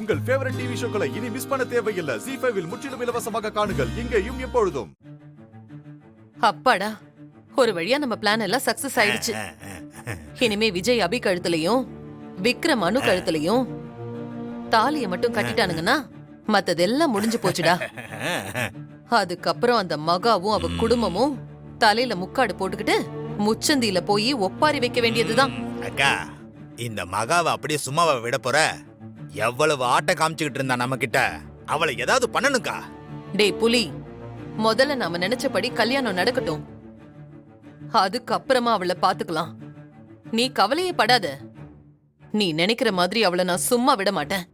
உங்கள் favourite TV ஷோக்களை இனி miss பண்ண தேவையில்லை. ZEE5 இல் முற்றிலும் இலவசமாக காணுங்கள். இங்கேயும் எப்பொழுதும். அப்பாடா, ஒரு வழியா நம்ம பிளான் எல்லாம் சக்சஸ் ஆயிடுச்சு. இனிமே விஜய் அபி கழுத்துலயும் விக்ரம் அனு கழுத்துலயும் தாலிய மட்டும் கட்டிட்டானுங்கன்னா மத்ததெல்லாம் முடிஞ்சு போச்சுடா. அதுக்கப்புறம் அந்த மகாவும் அவ குடும்பமும் தலையில முக்காடு போட்டுக்கிட்டு முச்சந்தியில போய் ஒப்பாரி வைக்க வேண்டியதுதான். அக்கா, இந்த மகாவை அப்படியே சும்மாவை விட போற? எவ்வளவு ஆட்டம் காமிச்சுக்கிட்டு இருந்தா நம்ம கிட்ட, அவளை ஏதாவது பண்ணணுக்கா. டேய் புலி, முதல்ல நாம நினைச்சபடி கல்யாணம் நடக்கட்டும், அதுக்கப்புறமா அவளை பாத்துக்கலாம். நீ கவலையே படாத. நீ நினைக்கிற மாதிரி அவளை நான் சும்மா விட மாட்டேன்.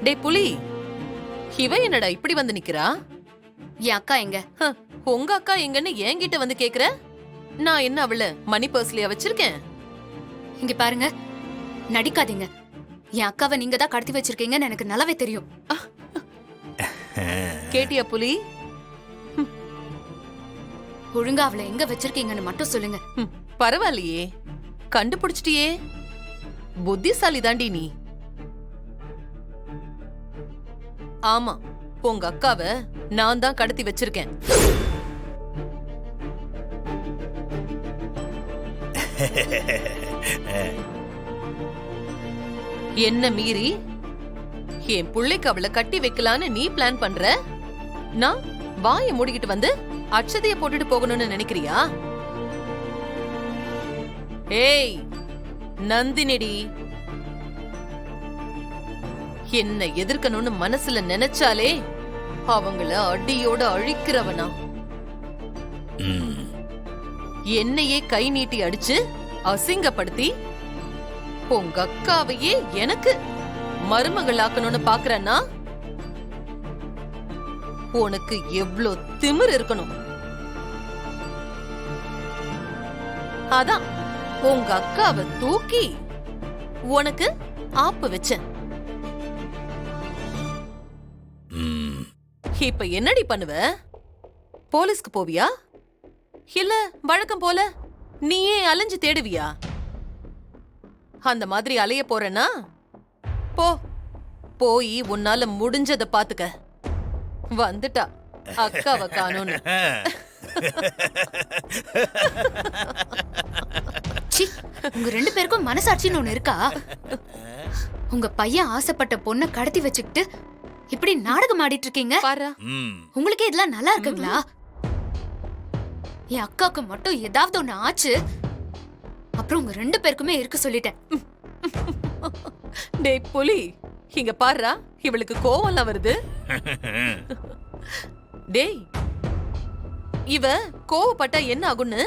டேய் புலி, இவ என்னடா இப்படி வந்து நிக்கிறா? என் அக்கா எங்க? உங்க அக்கா எங்கன்னு என்கிட்ட வந்து கேக்குற? நான் என்ன அவள மணி பர்ஸ்லயா வச்சிருக்கேன்? இங்க பாருங்க, நடிக்காதீங்க. என் அக்காவை நீங்க தான் கடத்தி வச்சிருக்கீங்கன்னு எனக்கு நல்லாவே தெரியும். கேட்டியா புலி? ஒழுங்கா அவளை எங்க வச்சிருக்கீங்கன்னு மட்டும் சொல்லுங்க. பரவாயில்லையே, கண்டுபிடிச்சிட்டியே. புத்திசாலி தாண்டி நீ. ஆமா, உங்க அக்காவை நான் தான் கடத்தி வச்சிருக்கேன். என்ன மீறி என் புள்ளைக்கு அவளை கட்டி வைக்கலான்னு நீ பிளான் பண்ற? நான் வாயை மூடிக்கிட்டு வந்து அட்சதைய போட்டுட்டு போகணும்னு நினைக்கிறியா? ஏய் நந்தினிடி, என்ன எதிர்க்கணும்னு மனசுல நினைச்சாலே அவங்கள அடியோட அழிக்கிறவனா? என்னையே கை நீட்டி அடிச்சு அசிங்கப்படுத்தி உங்க அக்காவையே எனக்கு மருமகள் ஆக்கணும்னு பாக்குறேன்னா உனக்கு எவ்ளோ திமிர் இருக்கணும். அதான் உங்க அக்காவை தூக்கி உனக்கு ஆப்பு வச்சேன். இப்ப என்னடி பண்ணுவ? போலீஸ்க்கு போவியா, இல்ல வழக்கம் போல நீயே அலைஞ்சு தேடுவியா? அந்த மாதிரி அலைய போறேன்னா போ, போய் உன்னால முடிஞ்சத பாத்துக்க. வந்துட்டா அக்காவை காணோன்னு. உங்க ரெண்டு பேருக்கும் மனசாட்சின்னு ஒண்ணு இருக்கா? உங்க பையன் ஆசைப்பட்ட பொண்ணை கடத்தி வச்சுக்கிட்டு இப்படி நாடகம் ஆடிட்டு இருக்கீங்க. உங்களுக்கே இதெல்லாம் நல்லா இருக்குங்களா? என் அக்காவுக்கு மட்டும் ஏதாவது ஒண்ணு ஆச்சு, அப்புறம் உங்க ரெண்டு பேருக்குமே இருக்க சொல்லிட்டேன். டேய் புலி, இங்க பாருடா, இவளுக்கு கோவம்லாம் வருது. டேய், இவ கோவப்பட்டா என்ன ஆகும்னு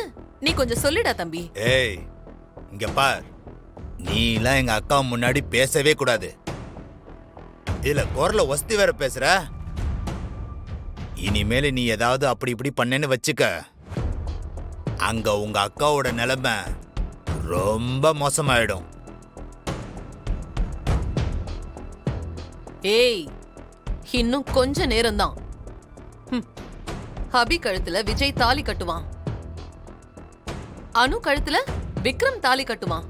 நீ கொஞ்சம் சொல்லிடா தம்பி. ஏய் இங்க பார், நீ எல்லாம் எங்க அக்கா முன்னாடி பேசவே கூடாது. இதுல குரல வசதி வேற பேசுற. இனிமேல நீ ஏதாவது அப்படி இப்படி பண்ணேன்னு வச்சுக்க, அங்க உங்க அக்காவோட நிலைமை ரொம்ப மோசமாயிடும். ஏய், இன்னும் கொஞ்ச நேரம்தான். அபி கழுத்துல விஜய் தாலி கட்டுவான், அனு கழுத்துல விக்ரம் தாலி கட்டுவான்.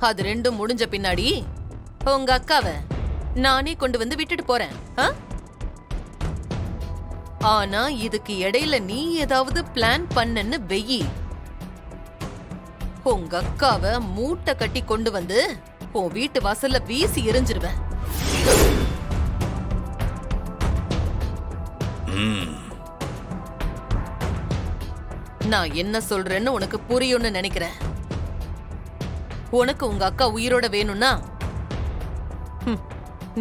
அது ரெண்டும் முடிஞ்ச பின்னாடி உங்க அக்காவை நானே கொண்டு வந்து விட்டுட்டு போறேன். ஆனா இதுக்கு இடையில நீ ஏதாவது பிளான் பண்ணன்னு வெயி, உங்க அக்காவை மூட்டை கட்டி கொண்டு வந்து உன் வீட்டு வாசல்ல வீசி எரிஞ்சிருவேன். நான் என்ன சொல்றேன்னு உனக்கு புரியும்னு நினைக்கிறேன். உனக்கு உங்க அக்கா உயிரோட வேணும்னா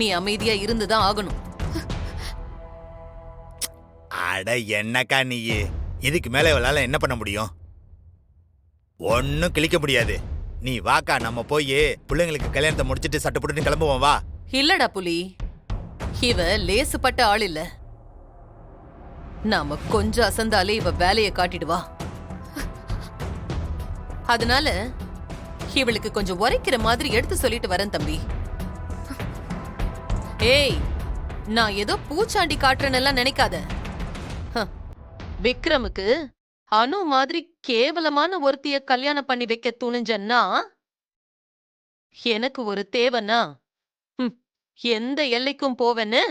நீ அமைதியா இருந்துதான் ஆகணும். அட என்னக்கா நீ, இதுக்கு மேல இவளால என்ன பண்ண முடியும்? ஒன்னும் கிழிக்க முடியாது. நீ வாக்கா, நம்ம போய் பிள்ளைங்களுக்கு கல்யாணத்தை முடிச்சிட்டு சட்டை போட்டு கிளம்புவோம் வா. இல்லடா புலி, இவ லேசுப்பட்ட ஆள் இல்ல. நாம கொஞ்சம் அசந்தாலே இவ வேலைய காட்டிடுவா. அதனால இவளுக்கு கொஞ்சம் உரைக்கிற மாதிரி எடுத்து சொல்லிட்டு வரேன் தம்பி. ஏய், நான் ஏதோ பூச்சாண்டி காட்டுறேன்னெல்லாம் நினைக்காத. விக்ரமுக்கு அனு மாதிரி கேவலமான ஒருத்திய கல்யாணம் பண்ணி வைக்க துணிஞ்சன்னா எனக்கு ஒரு தேவைன்னா எந்த எல்லைக்கும் போவேன்னு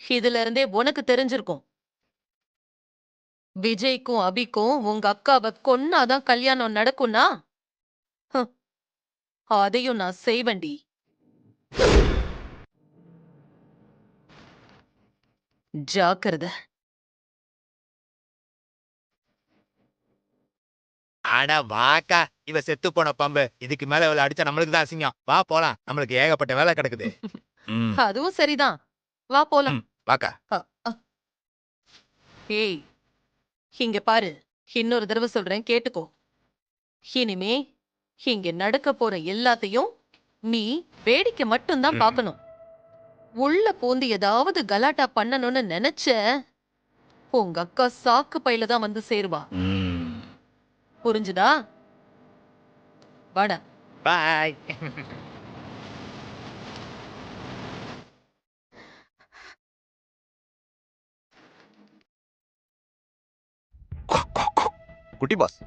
இதுல இருந்தே உனக்கு தெரிஞ்சிருக்கும். விஜய்க்கும் அபிக்கும் உங்க அக்காவை கொன்னாதான் கல்யாணம் நடக்கும்னா அதையும் நான் செய்வேண்டி. ஜாக்கிரதை. ஆனா வாக்கா, இவ செத்து போன பம்பு. இதுக்கு மேல இவளை அடிச்சா நம்மளுக்கு தான் அசிங்கம். வா போலாம், நம்மளுக்கு ஏகப்பட்ட வேலை கிடக்குது. அதுவும் சரிதான், வா போலாம். வாக்கா. ஏய், இங்க பாரு, இன்னொரு தடவை சொல்றேன் கேட்டுக்கோ. இனிமே இங்க நடக்க போற எல்லாத்தையும் நீ வேடிக்கை மட்டும்தான் பார்க்கணும். உள்ள பூந்து ஏதாவது கலாட்டா பண்ணணும்னு நினைச்ச உங்க அக்கா சாக்கு பையில தான் வந்து சேருவா. புரிஞ்சுதா? வாடா. பாய். குட்டி பாஸ்,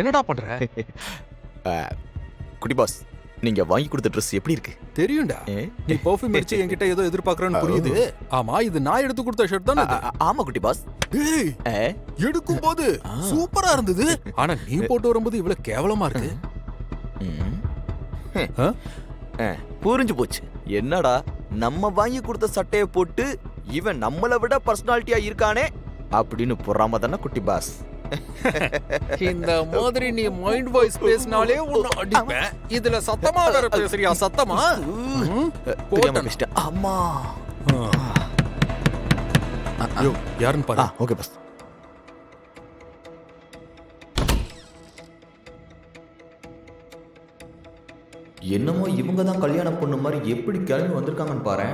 என்னடா பண்ற? குட்டி பாஸ், நீங்க வாங்கி கொடுத்த ட்ரெஸ் எப்படி இருக்கு? தெரியும்டா, நீ பெர்ஃப்யூம் அடிச்சு என்கிட்ட ஏதோ எதிர்பார்க்கறன்னு புரியுது. ஆமா, இது நான் எடுத்து கொடுத்த ஷர்ட் தானே? ஆமா குட்டி பாஸ். எடுக்கும் போது சூப்பரா இருந்தது, ஆனா நீ போட்டு வரும்போது இவ்வளவு கேவலமா இருக்கு. புரிஞ்சு போச்சு. என்னடா, நம்ம வாங்கி கொடுத்த சட்டையை போட்டு இவன் நம்மளை விட பர்சனாலிட்டியா இருக்கானே அப்படின்னு பொறாம தானே குட்டி பாஸ்? இந்த மாதிரி நீ மைண்ட் வாய்ஸ் பேசினாலே உன்னை அடிப்பேன். இதுல சத்தமா வேற பேசுறியா? சத்தமா அம்மா. யாருன்னு பாரு. Okay boss. என்னமோ இவங்க தான் கல்யாணம் பொண்ணு மாதிரி எப்படி கிளம்பி வந்திருக்காங்கன்னு பாரு.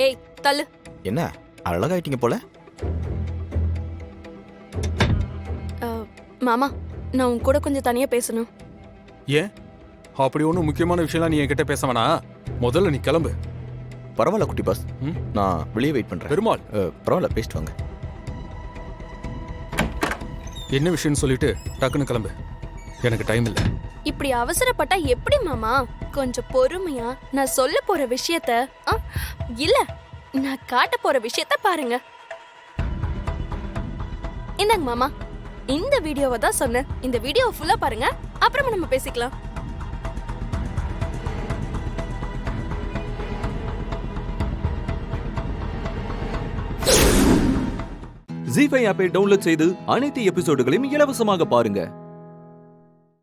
ஏய் தள்ளு. என்ன அழகாயிட்டீங்க போல. மாமா, நான் உன் கூட கொஞ்சம் தனியா பேசணும். ஏன்? அப்படி ஒன்றும் முக்கியமான விஷயம்லாம் நீ என்கிட்ட பேச வேணாம். முதல்ல நீ கிளம்பு. பரவாயில்ல குட்டி பாஸ், நான் வெளியே வெயிட் பண்றேன். பெருமாள், பரவாயில்ல, பேசிட்டு வாங்க. என்ன விஷயம்னு சொல்லிட்டு டக்குன்னு கிளம்பு, எனக்கு டைம் இல்லை. இப்படி அவசரப்பட்டா எப்படி மாமா? கொஞ்சம் பொறுமையா நான் சொல்ல போற விஷயத்த இல்ல நான் காட்ட போற விஷயத்த பாருங்க. இந்தாங்க மாமா, இந்த வீடியோவை தான் சொன்னேன். இந்த வீடியோ ஃபுல்லா பாருங்க, அப்புறமா நம்ம பேசிக்கலாம். ஜீ5 ஆப்பை டவுன்லோட் செய்து அனைத்து எபிசோடுகளையும் இலவசமாக பாருங்க.